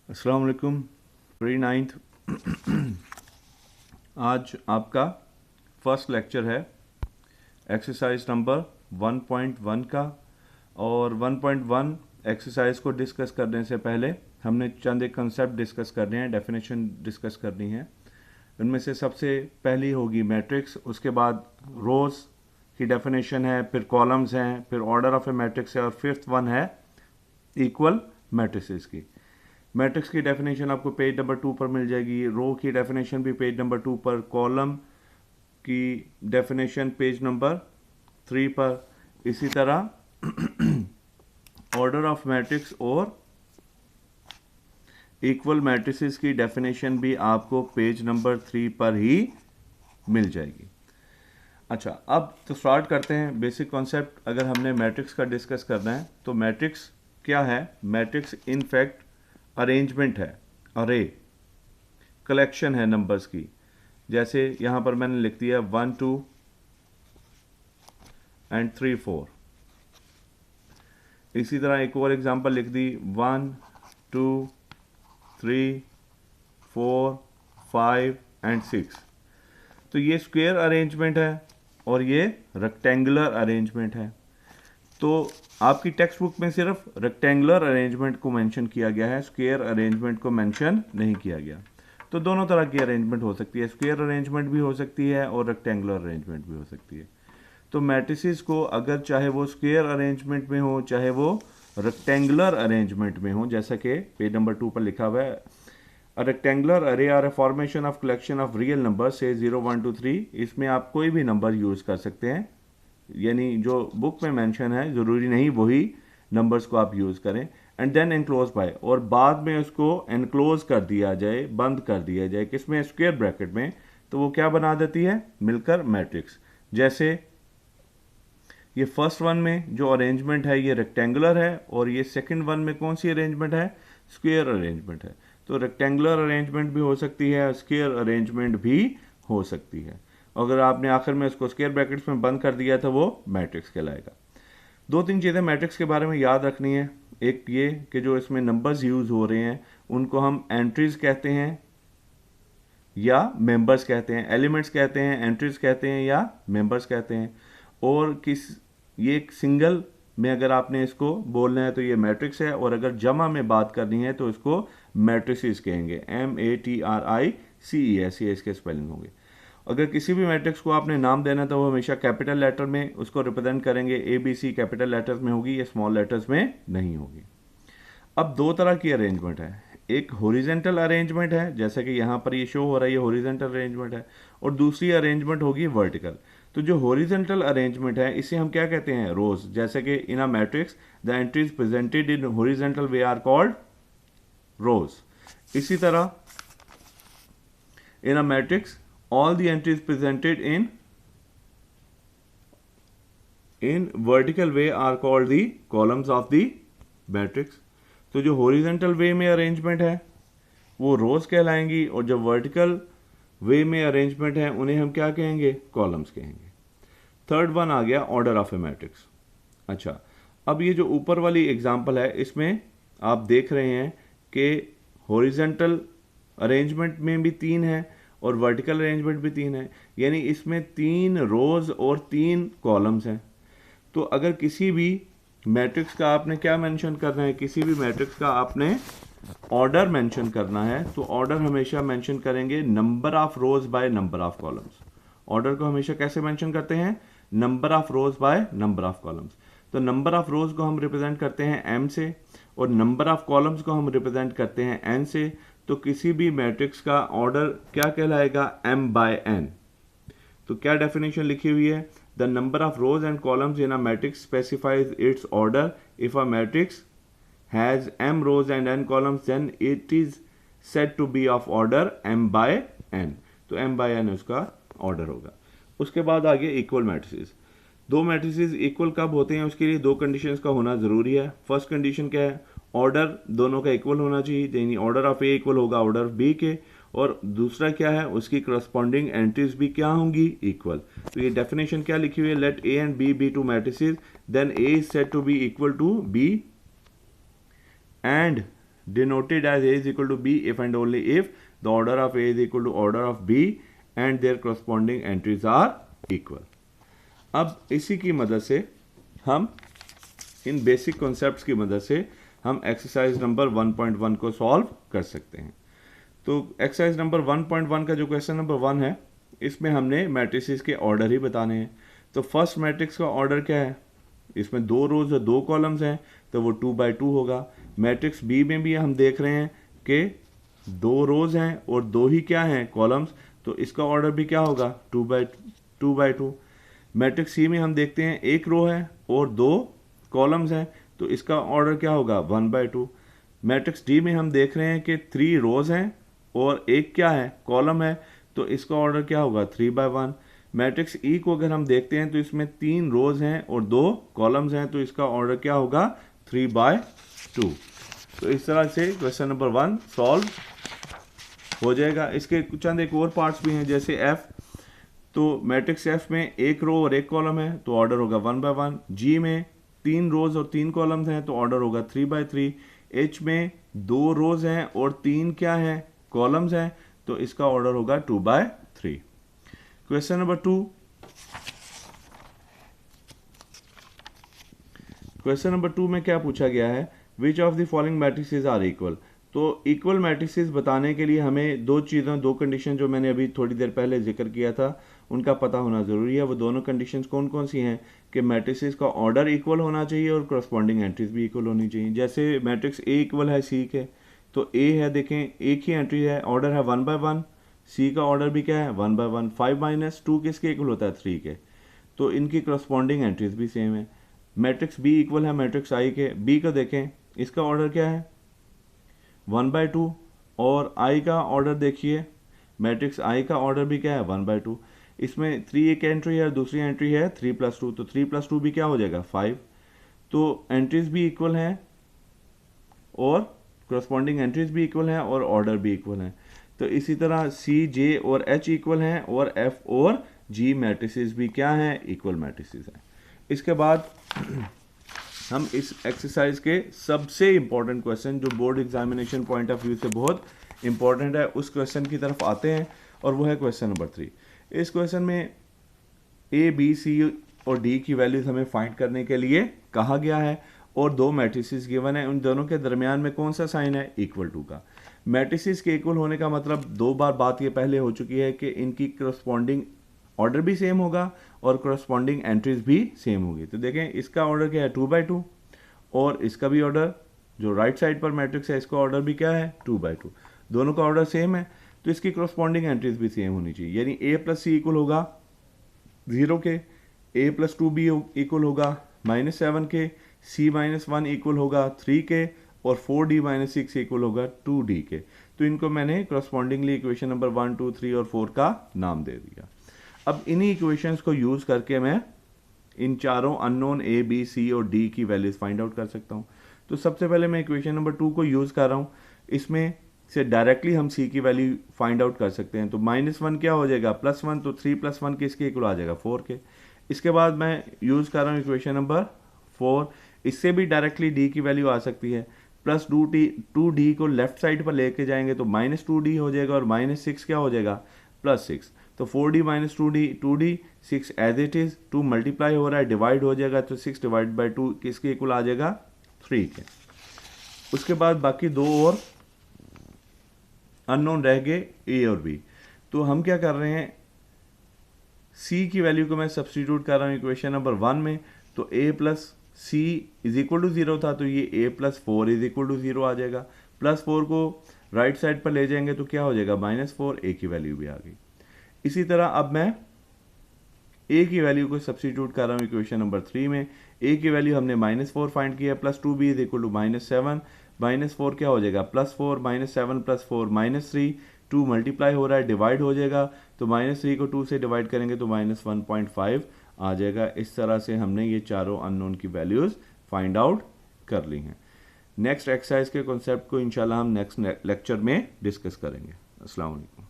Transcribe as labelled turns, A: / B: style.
A: अस्सलाम वालेकुम। Pre ninth आज आपका फर्स्ट लेक्चर है एक्सरसाइज नंबर 1.1 का। और 1.1 एक्सरसाइज को डिस्कस करने से पहले हमने चंद एक कंसेप्ट डिस्कस करने हैं, डेफिनेशन डिस्कस करनी है। उनमें से सबसे पहली होगी मैट्रिक्स, उसके बाद रोज़ की डेफिनेशन है, फिर कॉलम्स हैं, फिर ऑर्डर ऑफ ए मैट्रिक्स है, और फिफ्थ वन है इक्वल मैट्रिसेस की। मैट्रिक्स की डेफिनेशन आपको पेज नंबर 2 पर मिल जाएगी, रो की डेफिनेशन भी पेज नंबर 2 पर, कॉलम की डेफिनेशन पेज नंबर 3 पर। इसी तरह ऑर्डर ऑफ मैट्रिक्स और इक्वल मैट्रिसेस की डेफिनेशन भी आपको पेज नंबर 3 पर ही मिल जाएगी। अच्छा, अब तो स्टार्ट करते हैं बेसिक कॉन्सेप्ट। अगर हमने मैट्रिक्स का डिस्कस करना है तो मैट्रिक्स क्या है? मैट्रिक्स इन फैक्ट अरेंजमेंट है, अरे कलेक्शन है नंबर्स की। जैसे यहाँ पर मैंने लिख दिया 1 2 एंड 3 4। इसी तरह एक और एग्जांपल लिख दी 1 2 3 4 5 एंड 6। तो ये स्क्वायर अरेंजमेंट है और ये रेक्टेंगुलर अरेंजमेंट है। तो आपकी टेक्स्ट बुक में सिर्फ रेक्टेंगुलर अरेंजमेंट को मेंशन किया गया है, स्क्वायर अरेंजमेंट को मेंशन नहीं किया गया। तो दोनों तरह की अरेंजमेंट हो सकती है, स्क्वायर अरेंजमेंट भी हो सकती है और रेक्टेंगुलर अरेंजमेंट भी हो सकती है। तो मैट्रिसेस को अगर चाहे वो स्क्वायर अरेंजमेंट में हो चाहे वो रेक्टेंगुलर अरेंजमेंट में हो, जैसा कि पेज नंबर 2 पर लिखा हुआ है, A rectangular array are a formation of collection of real numbers say 0 1 2 3। इसमें आप कोई भी नंबर यूज़ कर सकते हैं, यानी जो बुक में मेंशन है ज़रूरी नहीं वही नंबर्स को आप यूज़ करें। एंड देन एनक्लोज बाय, और बाद में उसको एनक्लोज कर दिया जाए, बंद कर दिया जाए, किसमें? स्क्वायर ब्रैकेट में। तो वो क्या बना देती है? मिलकर मैट्रिक्स। जैसे ये फर्स्ट वन में जो अरेंजमेंट है ये रेक्टेंगुलर है, और ये सेकंड वन में कौन सी अरेंजमेंट है? स्क्वायर अरेंजमेंट है। तो रेक्टेंगुलर अरेंजमेंट भी हो सकती है, स्क्वायर अरेंजमेंट भी हो सकती है। अगर आपने आखिर में उसको स्क्वायर ब्रैकेट्स में बंद कर दिया तो वो मैट्रिक्स कहलाएगा। दो तीन चीज़ें मैट्रिक्स के बारे में याद रखनी है। एक ये कि जो इसमें नंबर्स यूज़ हो रहे हैं उनको हम एंट्रीज कहते हैं या मेंबर्स कहते हैं, एलिमेंट्स कहते हैं, एंट्रीज कहते हैं या मेंबर्स कहते हैं। और ये एक सिंगल में अगर आपने इसको बोलना है तो ये मैट्रिक्स है, और अगर जमा में बात करनी है तो इसको मैट्रिसेस कहेंगे, MATRICES, ये इसके स्पेलिंग होंगे। अगर किसी भी मैट्रिक्स को आपने नाम देना तो वो हमेशा कैपिटल लेटर में उसको रिप्रेजेंट करेंगे, ABC कैपिटल लेटर्स में होगी, ये स्मॉल लेटर्स में नहीं होगी। अब दो तरह की अरेंजमेंट है, एक हॉरिजॉन्टल अरेंजमेंट है जैसा कि यहाँ पर ये शो हो रहा है, ये हॉरिजॉन्टल अरेंजमेंट है, और दूसरी अरेंजमेंट होगी वर्टिकल। तो जो हॉरिजॉन्टल अरेंजमेंट है इसे हम क्या कहते हैं? रोज। जैसे कि in a matrix the entries presented in horizontal way are called rows. इसी तरह in a matrix all the entries presented in vertical way are called the columns of the matrix. तो जो हॉरिजॉन्टल वे में arrangement है वो रोज कहलाएंगी, और जो vertical वे में अरेंजमेंट है उन्हें हम क्या कहेंगे? कॉलम्स कहेंगे। थर्ड वन आ गया ऑर्डर ऑफ ए मैट्रिक्स। अच्छा, अब ये जो ऊपर वाली एग्जांपल है इसमें आप देख रहे हैं कि हॉरिजॉन्टल अरेंजमेंट में भी 3 है और वर्टिकल अरेंजमेंट भी 3 है, यानी इसमें 3 रोज और 3 कॉलम्स हैं। तो अगर किसी भी मैट्रिक्स का आपने क्या मेंशन करना है? किसी भी मैट्रिक्स का आपने ऑर्डर मेंशन करना है तो ऑर्डर हमेशा मेंशन करेंगे number of rose by number of columns. Order को हमेशा कैसे मेंशन करते हैं? Number of rose by number of columns. तो नंबर ऑफ रोज को हम रिप्रेजेंट करते हैं m से, और नंबर ऑफ कॉलम्स को हम रिप्रेजेंट करते हैं n से। तो किसी भी मैट्रिक्स का ऑर्डर क्या कहलाएगा? m by n। तो क्या डेफिनेशन लिखी हुई है? The number of rows and columns in a matrix specifies its order. If a matrix has m rows and n columns then it is said to be of order m by n। तो m by n उसका order होगा। उसके बाद आ गया equal matrices. दो matrices equal कब होते हैं उसके लिए दो कंडीशंस का होना जरूरी है। फर्स्ट कंडीशन क्या है? ऑर्डर दोनों का इक्वल होना चाहिए, यानी ऑर्डर ऑफ ए इक्वल होगा ऑर्डर ऑफ बी के। और दूसरा क्या है? उसकी करस्पॉन्डिंग एंट्रीज भी क्या होंगी? इक्वल। तो ये डेफिनेशन क्या लिखी हुई है? Let A and B be two matrices then A is said to be equal to B and denoted as A is equal to B if and only if the order of A is equal to order of B and their corresponding entries are equal. अब इसी की मदद से हम इन basic concepts की मदद से हम एक्सरसाइज नंबर 1.1 को सॉल्व कर सकते हैं. तो एक्सरसाइज नंबर 1.1 का जो क्वेश्चन नंबर 1 है, इसमें हमने मैट्रिसेस के ऑर्डर ही बताने हैं. तो फर्स्ट मैट्रिक्स का ऑर्डर क्या है, इसमें 2 रोज और 2 कॉलम्स हैं, तो वो 2x2 होगा. मैट्रिक्स बी में भी हम देख रहे हैं कि 2 रोज हैं और 2 ही क्या हैं, कॉलम्स, तो इसका ऑर्डर भी क्या होगा, 2x2. मैट्रिक्स सी में हम देखते हैं 1 रो है और 2 कॉलम्स हैं, तो इसका ऑर्डर क्या होगा, 1/2. मैट्रिक्स डी में हम देख रहे हैं कि 3 रोज हैं और 1 क्या है, कॉलम है, तो इसका ऑर्डर क्या होगा, 3/1. मैट्रिक्स ई को अगर हम देखते हैं तो इसमें 3 रोज हैं और 2 कॉलम्स हैं, तो इसका ऑर्डर क्या होगा, 3/2. तो इस तरह से क्वेश्चन नंबर 1 सॉल्व हो जाएगा. इसके चंद एक और पार्ट्स भी हैं, जैसे एफ. तो मैट्रिक्स एफ में 1 रो और 1 कॉलम है, तो ऑर्डर होगा 1/1. जी में 3 रोज और 3 कॉलम्स हैं, तो ऑर्डर होगा 3/3. एच में 2 रोज हैं और 3 क्या हैं, कॉलम्स हैं, तो इसका ऑर्डर होगा 2/3. Question number 2. क्वेश्चन नंबर 2 में क्या पूछा गया है, which of the following matrices are equal. तो इक्वल मैट्रिसेस बताने के लिए हमें 2 चीज़ों, 2 कंडीशन जो मैंने अभी थोड़ी देर पहले जिक्र किया था, उनका पता होना ज़रूरी है. वो दोनों कंडीशंस कौन कौन सी हैं कि मैट्रिसेस का ऑर्डर इक्वल होना चाहिए और करस्पॉन्डिंग एंट्रीज भी इक्वल होनी चाहिए. जैसे मैट्रिक्स ए इक्वल है सी के, तो ए है, देखें एक ही एंट्री है, ऑर्डर है 1/1. सी का ऑर्डर भी क्या है, 1/1. 5-2 किसके इक्वल होता है, 3 के, तो इनकी करस्पॉन्डिंग एंट्रीज भी सेम है. मैट्रिक्स बी इक्वल है मैट्रिक्स आई के. बी का देखें, इसका ऑर्डर क्या है, 1/2, और आई का ऑर्डर देखिए, मैट्रिक्स आई का ऑर्डर भी क्या है, 1/2. इसमें 3 एक एंट्री है, दूसरी एंट्री है 3+2, तो 3+2 भी क्या हो जाएगा, 5. तो एंट्रीज भी इक्वल हैं और करस्पॉन्डिंग एंट्रीज भी इक्वल हैं और ऑर्डर भी इक्वल हैं. तो इसी तरह सी, जे और एच इक्वल हैं और एफ और जी मैट्रिसेस भी क्या हैं, इक्वल मैट्रिसेस हैं. इसके बाद हम इस एक्सरसाइज के सबसे इंपॉर्टेंट क्वेश्चन, जो board examination point of view से बहुत इंपॉर्टेंट है, उस क्वेश्चन की तरफ आते हैं, और वो है क्वेश्चन नंबर 3. इस क्वेश्चन में ए, बी, सी और डी की वैल्यूज हमें फाइंड करने के लिए कहा गया है, और 2 मैट्रिसेस गिवन है, उन दोनों के दरमियान में कौन सा साइन है, इक्वल टू का. मैट्रिसेस के इक्वल होने का मतलब 2 बार बात ये पहले हो चुकी है कि इनकी करस्पॉन्डिंग ऑर्डर भी सेम होगा और करस्पॉन्डिंग एंट्रीज भी सेम होगी. तो देखें इसका ऑर्डर क्या है, 2/2, और इसका भी ऑर्डर, जो राइट साइड पर मैट्रिक्स है, इसका ऑर्डर भी क्या है, 2/2. दोनों का ऑर्डर सेम है, तो इसकी करस्पॉन्डिंग एंट्रीज भी सेम होनी चाहिए. यानी a + c इक्वल होगा 0 के, a + 2b इक्वल होगा -7 के, c - 1 इक्वल होगा 3 के, और 4d - 6 इक्वल होगा 2d के. तो इनको मैंने करस्पॉन्डिंगली इक्वेशन नंबर 1, 2, 3 और 4 का नाम दे दिया. अब इन्हीं इक्वेशंस को यूज़ करके मैं इन चारों अननोन a, b, c और d की वैल्यूज फाइंड आउट कर सकता हूँ. तो सबसे पहले मैं इक्वेशन नंबर 2 को यूज़ कर रहा हूँ. इसमें से डायरेक्टली हम c की वैल्यू फाइंड आउट कर सकते हैं. तो -1 क्या हो जाएगा, +1, तो 3 + 1 किसके इक्वल आ जाएगा, 4 के. इसके बाद मैं यूज़ कर रहा हूँ इक्वेशन नंबर 4. इससे भी डायरेक्टली d की वैल्यू आ सकती है. +2d को लेफ्ट साइड पर लेके जाएंगे तो -2d हो जाएगा, और -6 क्या हो जाएगा, +6. तो 4d - 2d, 6 as it is, 2 multiply हो रहा है, डिवाइड हो जाएगा, तो 6/2 किसके इक्वल आ जाएगा, 3 के. उसके बाद बाकी 2 और अननोन रह गए, a और b. तो हम क्या कर रहे हैं, c की वैल्यू को मैं सब्सटीट्यूट कर रहा हूँ इक्वेशन नंबर 1 में. तो a + c = 0 था, तो ये a + 4 = 0 आ जाएगा. +4 को राइट साइड पर ले जाएंगे तो क्या हो जाएगा, -4, a की वैल्यू भी आ गई. इसी तरह अब मैं a की वैल्यू को सब्सटीट्यूट कर रहा हूँ इक्वेशन नंबर 3 में. a की वैल्यू हमने -4 फाइंड किया, +2b = -7. -4 क्या हो जाएगा, +4, -7 + 4 -3, 2 मल्टीप्लाई हो रहा है, डिवाइड हो जाएगा, तो -3 को 2 से डिवाइड करेंगे तो -1.5 आ जाएगा. इस तरह से हमने ये चारों अननोन की वैल्यूज़ फाइंड आउट कर ली हैं. नेक्स्ट एक्सरसाइज के कॉन्सेप्ट को इंशाल्लाह हम नेक्स्ट लेक्चर में डिस्कस करेंगे. अस्सलाम वालेकुम.